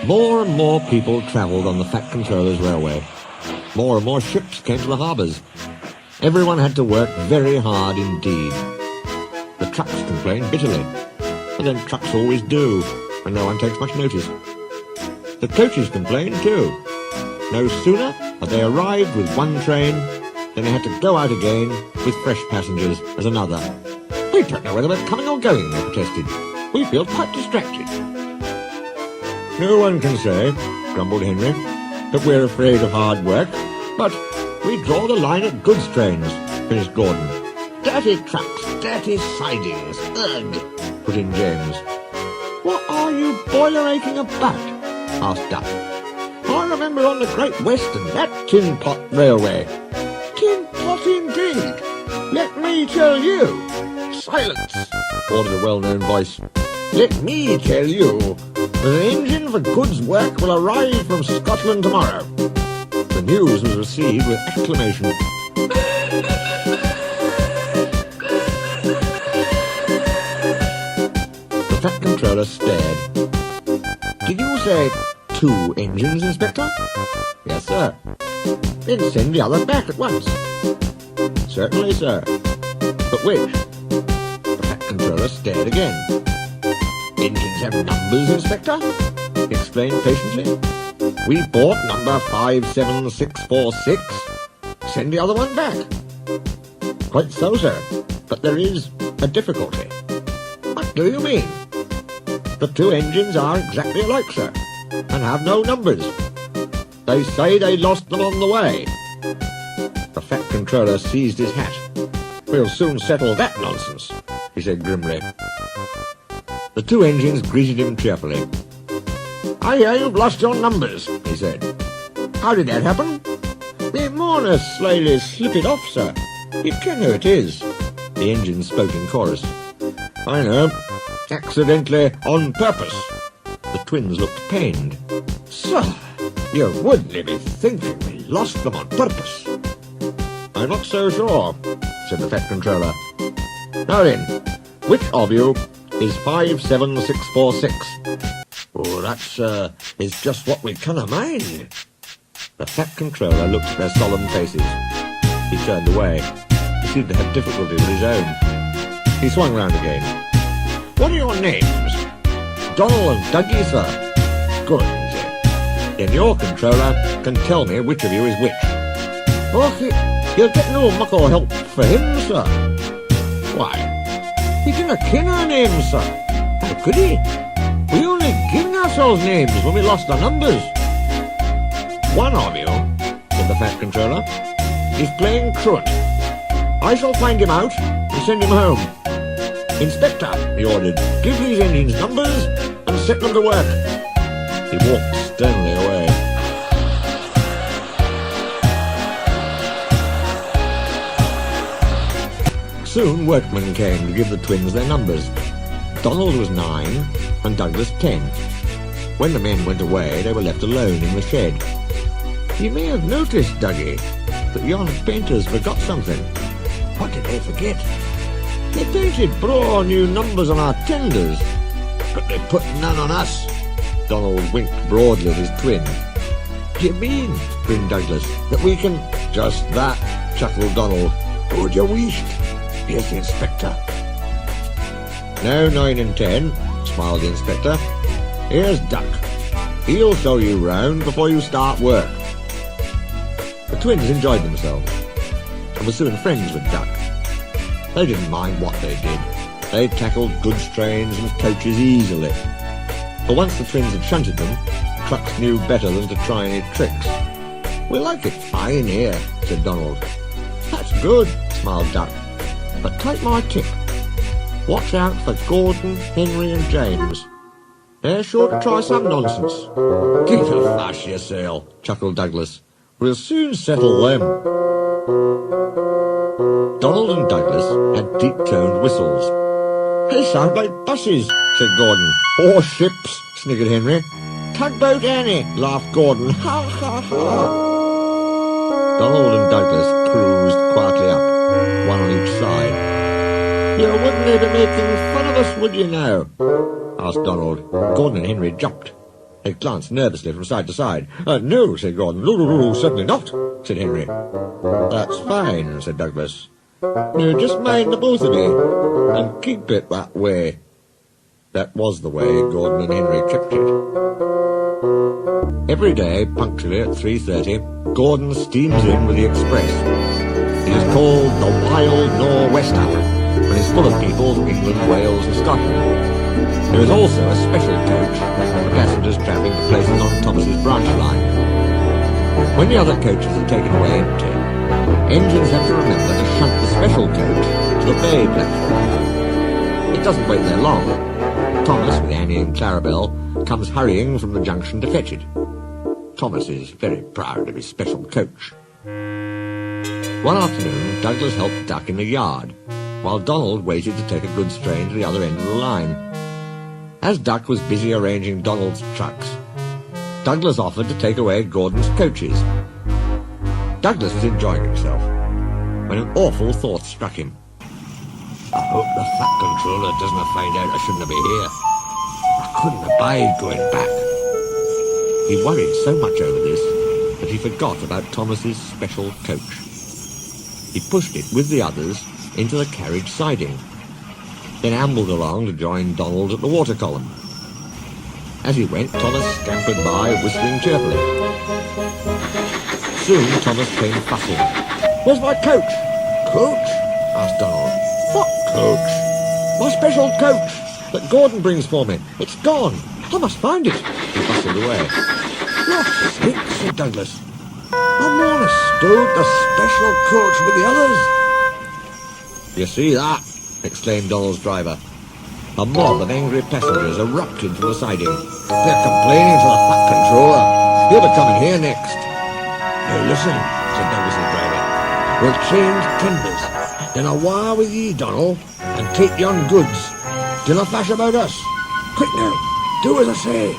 More and more people travelled on the Fat Controller's railway. More and more ships came to the harbours. Everyone had to work very hard indeed. The trucks complained bitterly, but then trucks always do, and no one takes much notice. The coaches complained too. No sooner had they arrived with one train than they had to go out again with fresh passengers as another. "We don't know whether we're coming or going," they protested. "We feel quite distracted." "No one can say," grumbled Henry, "that we're afraid of hard work, but we draw the line at goods trains," finished Gordon. "Dirty trucks, dirty sidings, ugh," put in James. "What are you boiler-aching about?" asked Duck. "I remember on the Great Western, that tin pot railway." "Tin pot indeed! Let me tell you." "Silence," ordered a well-known voice. "Let me tell you that an engine for goods work will arrive from Scotland tomorrow." The news was received with acclamation. The Fat Controller stared. "Did you say 2 engines, Inspector?" "Yes, sir." "Then send the other back at once." "Certainly, sir." "But which?" The Fat Controller stared again. "Engines have numbers, Inspector," he explained patiently. "We bought number 57646. Send the other one back." "Quite so, sir, but there is a difficulty." "What do you mean?" "The 2 engines are exactly alike, sir, and have no numbers. They say they lost them on the way." The Fat Controller seized his hat. "We'll soon settle that nonsense," he said grimly. The 2 engines greeted him cheerfully. "I hear you've lost your numbers," he said. "How did that happen?" "The mourner slyly slip it off, sir. You ken who it is." The engines spoke in chorus. "I know. Accidentally, on purpose." The twins looked pained. "Sir, you wouldn't be thinking we lost them on purpose." "I'm not so sure," said the Fat Controller. "Now then, which of you is 57646? "Oh, that's, is just what we canna mind." The Fat Controller looked at their solemn faces. He turned away. He seemed to have difficulty with his own. He swung round again. "What are your names?" "Donald and Dougie, sir." "Good," he said. "Then your controller can tell me which of you is which." "Oh, he'll get no muckle help for him, sir." "Why?" "He didn't ken our names, sir." "How could he? We only given ourselves names when we lost our numbers." "One of you," said the Fat Controller, "is playing truant. I shall find him out and send him home. Inspector," he ordered, "give these engines numbers and set them to work." He walked sternly away. Soon workmen came to give the twins their numbers. Donald was 9 and Douglas 10. When the men went away, they were left alone in the shed. "You may have noticed, Dougie, that yon painters forgot something." "What did they forget?" "They painted braw new numbers on our tenders, but they put none on us." Donald winked broadly at his twin. "Do you mean," grinned Douglas, "that we can—" "Just that," chuckled Donald. "Would you wish?" "Yes, Inspector." "No 9 and 10, smiled the Inspector. "Here's Duck. He'll show you round before you start work." The twins enjoyed themselves and were soon friends with Duck. They didn't mind what they did. They tackled goods trains and coaches easily. For once the twins had shunted them, trucks knew better than to try any tricks. "We like it fine here," said Donald. "That's good," smiled Duck. "But take my tip. Watch out for Gordon, Henry and James. They're sure to try some nonsense." "Keep a fash yourself," chuckled Douglas. "We'll soon settle them." Donald and Douglas had deep-toned whistles. "They sound like buses," said Gordon. "Or ships," sniggered Henry. "Tugboat Annie," laughed Gordon. "Ha, ha, ha." Donald and Douglas cruised quietly up, one on each side. "You wouldn't be making fun of us, would you now?" asked Donald. Gordon and Henry jumped. They glanced nervously from side to side. No, said Gordon. No, certainly not, said Henry. That's fine, said Douglas. No, just mind the both of you, and keep it that way. That was the way Gordon and Henry kept it. Every day, punctually at 3:30, Gordon steams in with the express. It is called the Wild Nor'Wester, and is full of people from England, Wales and Scotland. There is also a special coach for passengers travelling to places on Thomas's branch line. When the other coaches are taken away empty, engines have to remember to shunt the special coach to the bay platform. It doesn't wait there long. Thomas, with Annie and Clarabel, comes hurrying from the junction to fetch it. Thomas is very proud of his special coach. One afternoon, Douglas helped Duck in the yard, while Donald waited to take a goods train to the other end of the line. As Duck was busy arranging Donald's trucks, Douglas offered to take away Gordon's coaches. Douglas was enjoying himself when an awful thought struck him. I hope the Fat Controller doesn't find out I shouldn't be here. I couldn't abide going back. He worried so much over this that he forgot about Thomas's special coach. He pushed it with the others into the carriage siding, then ambled along to join Donald at the water column. As he went, Thomas scampered by, whistling cheerfully. Soon Thomas came fussing. Where's my coach? Coach? Asked Donald. What coach? My special coach that Gordon brings for me. It's gone. I must find it. He bustled away. Lost sake, said Douglas. I'm on a stowed the special coach with the others. You see that? Exclaimed Donald's driver. A mob of angry passengers erupted from the siding. They're complaining to the Fat Controller. He'll be coming here next. Now listen, said Douglas's driver. We'll change timbers. Then I'll wire with ye, Donald, and take yon goods. Dinna flash about us. Quick now, do as I say.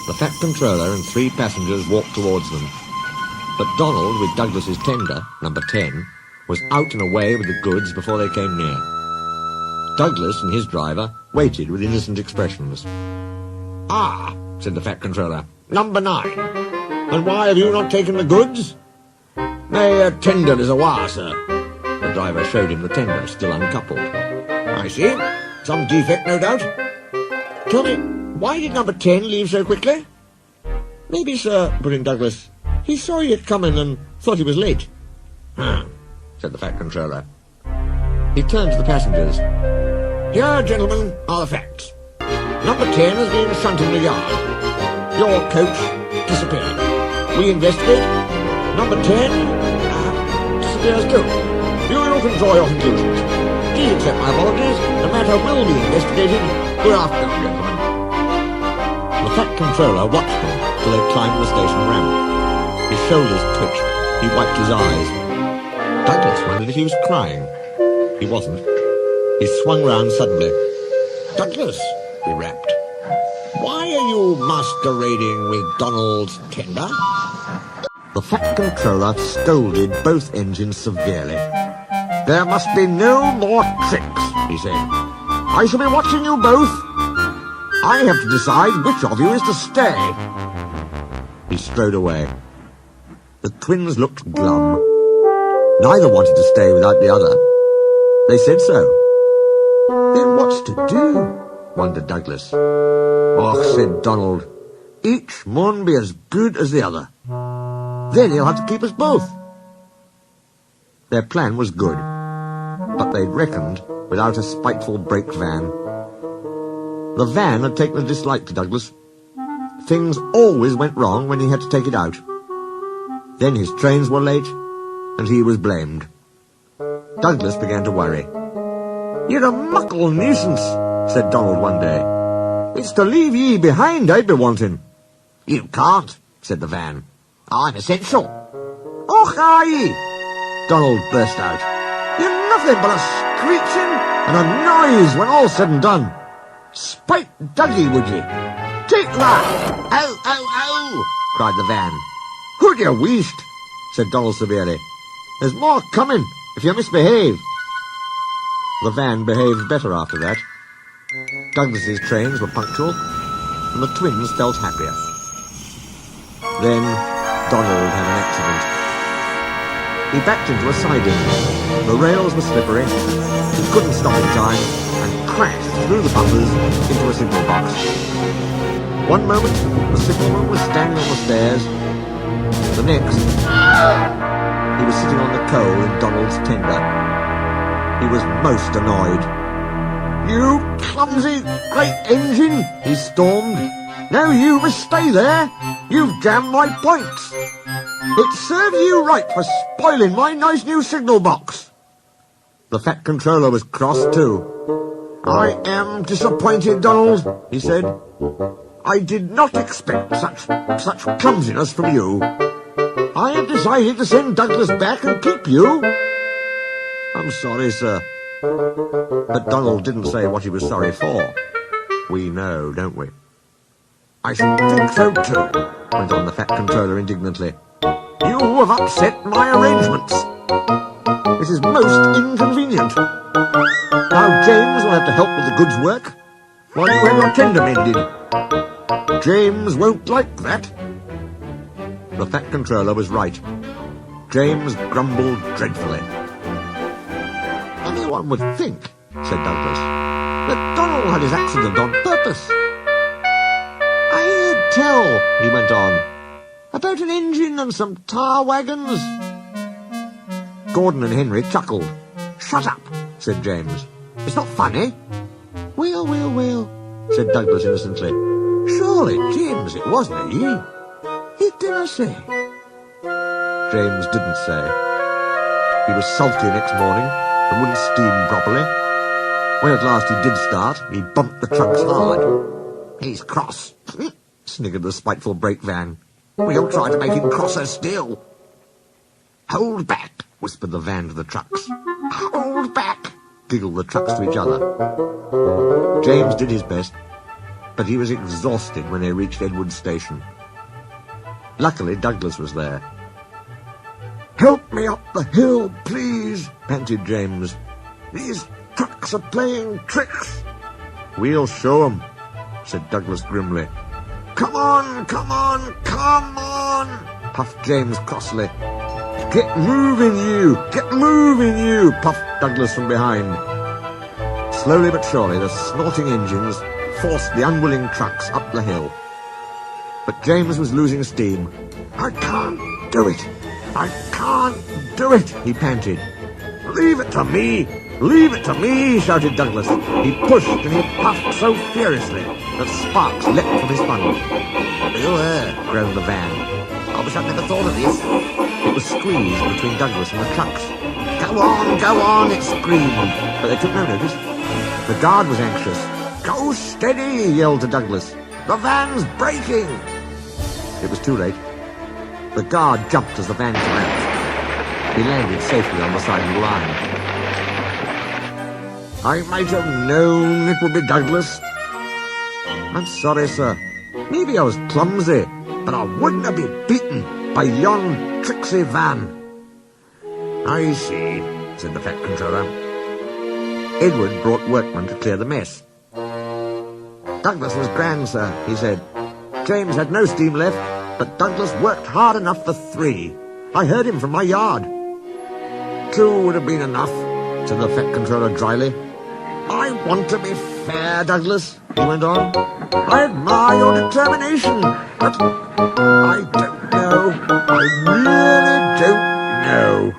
The Fat Controller and 3 passengers walked towards them. But Donald, with Douglas's tender, number 10, was out and away with the goods before they came near. Douglas and his driver waited with innocent expressions. Ah, said the Fat Controller, number 9. And why have you not taken the goods? My tender is awire, sir. The driver showed him the tender, still uncoupled. I see. Some defect, no doubt. Tell me, why did number 10 leave so quickly? Maybe, sir, put in Douglas, he saw you coming and thought he was late. Said the Fat Controller. He turned to the passengers. Here, gentlemen, are the facts. Number 10 has been shunted in the yard. Your coach disappeared. We investigate. Number 10 disappears too. You can draw your conclusions. Please accept my apologies. The matter will be investigated. Good afternoon, gentlemen. The Fat Controller watched them till they climbed the station ramp. His shoulders twitched. He wiped his eyes. Douglas wondered if he was crying. He wasn't. He swung round suddenly. Douglas, he rapped. Why are you masquerading with Donald's tender? The Fat Controller scolded both engines severely. There must be no more tricks, he said. I shall be watching you both. I have to decide which of you is to stay. He strode away. The twins looked glum. Neither wanted to stay without the other. They said so. Then what's to do? Wondered Douglas. Oh, said Donald. Each mun be as good as the other. Then he'll have to keep us both. Their plan was good, but they'd reckoned without a spiteful brake van. The van had taken a dislike to Douglas. Things always went wrong when he had to take it out. Then his trains were late, and he was blamed. Douglas began to worry. You're a muckle nuisance, said Donald one day. It's to leave ye behind I'd be wanting. You can't, said the van. I'm essential. Och, aye, Donald burst out. You're nothing but a screeching and a noise when all's said and done. Spite Dougie, would ye? Take that! Ow, ow, ow! Cried the van. Who'd you wished? Said Donald severely. There's more coming if you misbehave. The van behaved better after that. Douglas's trains were punctual. and the twins felt happier. Then Donald had an accident. He backed into a siding. The rails were slippery. He couldn't stop in time and crashed through the bumpers into a signal box. One moment, the signalman was standing on the stairs. The next, he was sitting on the coal in Donald's tender. He was most annoyed. "You clumsy great engine," he stormed. "Now you must stay there. You've jammed my points. It serves you right for spoiling my nice new signal box." The Fat Controller was cross too. "I am disappointed, Donald," he said. "I did not expect such clumsiness from you. I have decided to send Douglas back and keep you." "I'm sorry, sir." But Donald didn't say what he was sorry for. We know, don't we? "I should think so too," went on the Fat Controller indignantly. "You have upset my arrangements. This is most inconvenient. Now James will have to help with the goods work while you have your tender mended. James won't like that." The Fat Controller was right. James grumbled dreadfully. "Anyone would think," said Douglas, "that Donald had his accident on purpose. I heard tell," he went on, "about an engine and some tar wagons." Gordon and Henry chuckled. "Shut up," said James. "It's not funny." Well, said Douglas innocently. "Surely, James, it wasn't he? He didn't say." James didn't say. He was sulky next morning and wouldn't steam properly. When at last he did start, he bumped the trucks hard. "He's cross," sniggered the spiteful brake van. "We'll try to make him crosser still." "Hold back," whispered the van to the trucks. "Hold back," giggled the trucks to each other. James did his best, but he was exhausted when they reached Edward Station. Luckily, Douglas was there. "Help me up the hill, please," panted James. "These trucks are playing tricks." "We'll show 'em," said Douglas grimly. Come on, puffed James crossly. Get moving, you, puffed Douglas from behind. Slowly but surely, the snorting engines forced the unwilling trucks up the hill. But James was losing steam. I can't do it, he panted. Leave it to me, shouted Douglas. He pushed and he puffed so furiously that sparks leapt from his funnel. Groaned the van. I wish I'd never thought of this. It was squeezed between Douglas and the trucks. Go on, it screamed, but they took no notice. The guard was anxious. Go steady, he yelled to Douglas. The van's braking. It was too late. The guard jumped as the van collapsed. He landed safely on the side of the line. I might have known it would be Douglas. I'm sorry, sir. Maybe I was clumsy, but I wouldn't have been beaten by yon tricksy van. I see, said the Fat Controller. Edward brought workmen to clear the mess. Douglas was grand, sir, he said. James had no steam left, but Douglas worked hard enough for 3. I heard him from my yard. 2 would have been enough, said the Fat Controller dryly. I want to be fair, Douglas, he went on. I admire your determination, but I don't know. I really don't know.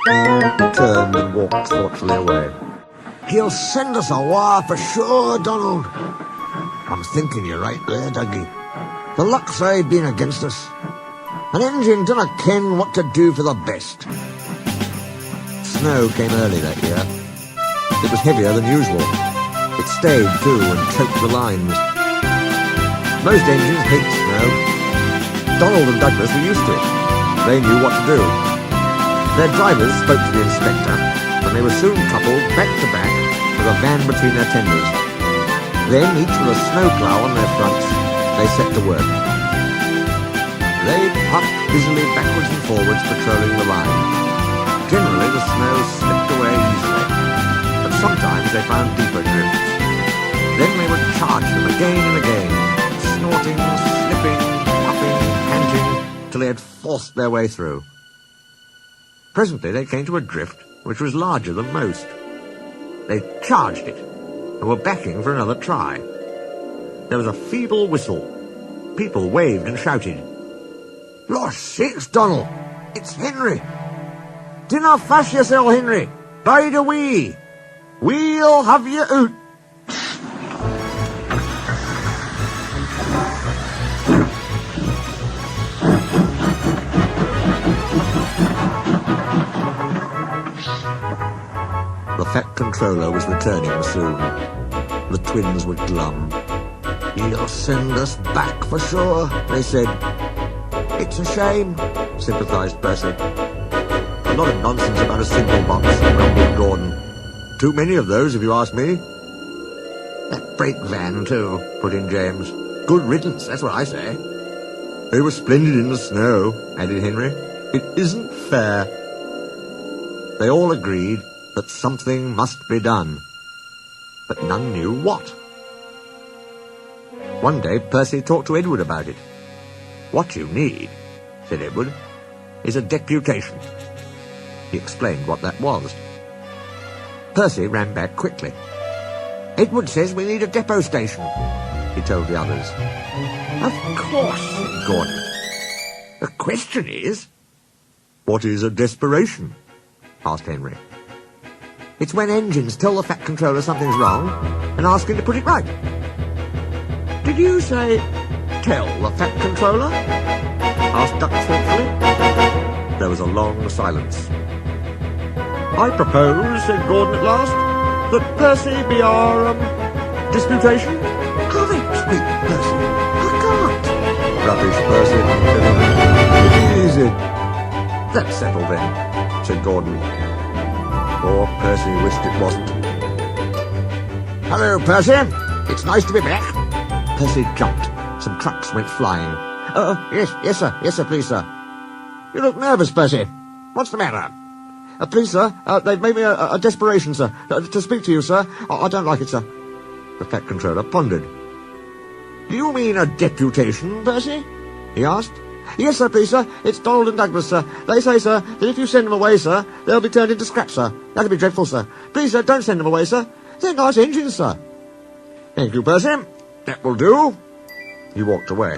He turned and walked thoughtfully away. He'll send us a wire for sure, Donald. I'm thinking you're right there, Dougie. The luck's aye been against us. An engine dinna ken what to do for the best. Snow came early that year. It was heavier than usual. It stayed, too, and choked the lines. Most engines hate snow. Donald and Douglas were used to it. They knew what to do. Their drivers spoke to the inspector, and they were soon coupled back to back with a van between their tenders. Then, each with a snowplough on their fronts, they set to work. They puffed busily backwards and forwards, patrolling the line. Generally, the snow slipped away easily, but sometimes they found deeper drifts. Then they would charge them again and again, they had forced their way through. Presently they came to a drift which was larger than most. They charged it and were backing for another try. There was a feeble whistle. People waved and shouted. "Losh sakes, Donald! It's Henry! Dinna fash yourself, Henry! Bide a wee! We'll have you out!" The Fat Controller was returning soon. The twins were glum. "He'll send us back for sure," they said. "It's a shame," sympathised Percy. "A lot of nonsense about a signal box," grumbled Gordon. "Too many of those, if you ask me." "That brake van, too," put in James. "Good riddance, that's what I say." "They were splendid in the snow," added Henry. "It isn't fair." They all agreed that something must be done, but none knew what. One day Percy talked to Edward about it. "What you need," said Edward, "is a deputation." He explained what that was. Percy ran back quickly. "Edward says we need a depot station," he told the others. "Of course," said Gordon. "The question is..." "What is a desperation?" asked Henry. "It's when engines tell the Fat Controller something's wrong and ask him to put it right." "Did you say, tell the Fat Controller?" asked Duck thoughtfully. There was a long silence. "I propose," said Gordon at last, "that Percy be our, disputation." "Can't speak, Percy. I can't." "Rubbish, Percy," said Henry. "Easy." "That's settled then," said Gordon. Poor Percy wished it wasn't. "Hello, Percy. It's nice to be back." Percy jumped. Some trucks went flying. Yes, sir, please, sir." "You look nervous, Percy. What's the matter?" "Please, sir, they've made me a desperation, sir. To speak to you, sir. I don't like it, sir." The Fat Controller pondered. "Do you mean a deputation, Percy?" he asked. "Yes, sir, please, sir. It's Donald and Douglas, sir. They say, sir, that if you send them away, sir, they'll be turned into scrap, sir. That'd be dreadful, sir. Please, sir, don't send them away, sir. They're nice engines, sir." "Thank you, Percy. That will do." He walked away.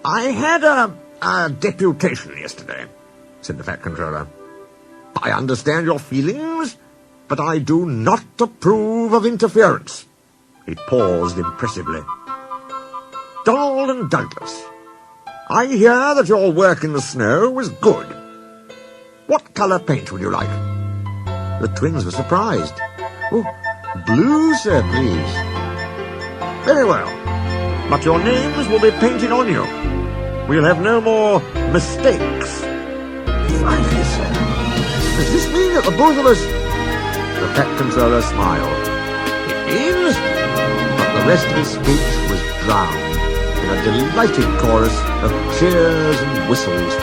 "I had a deputation yesterday," said the Fat Controller. "I understand your feelings, but I do not approve of interference." He paused impressively. "Donald and Douglas, I hear that your work in the snow was good. What colour paint would you like?" The twins were surprised. "Oh, blue, sir, please." "Very well, but your names will be painted on you. We'll have no more mistakes." "Finally, sir. Does this mean that the both of us..." The Fat Controller smiled. "It means..." But the rest of his speech was drowned in a delighted chorus of cheers and whistles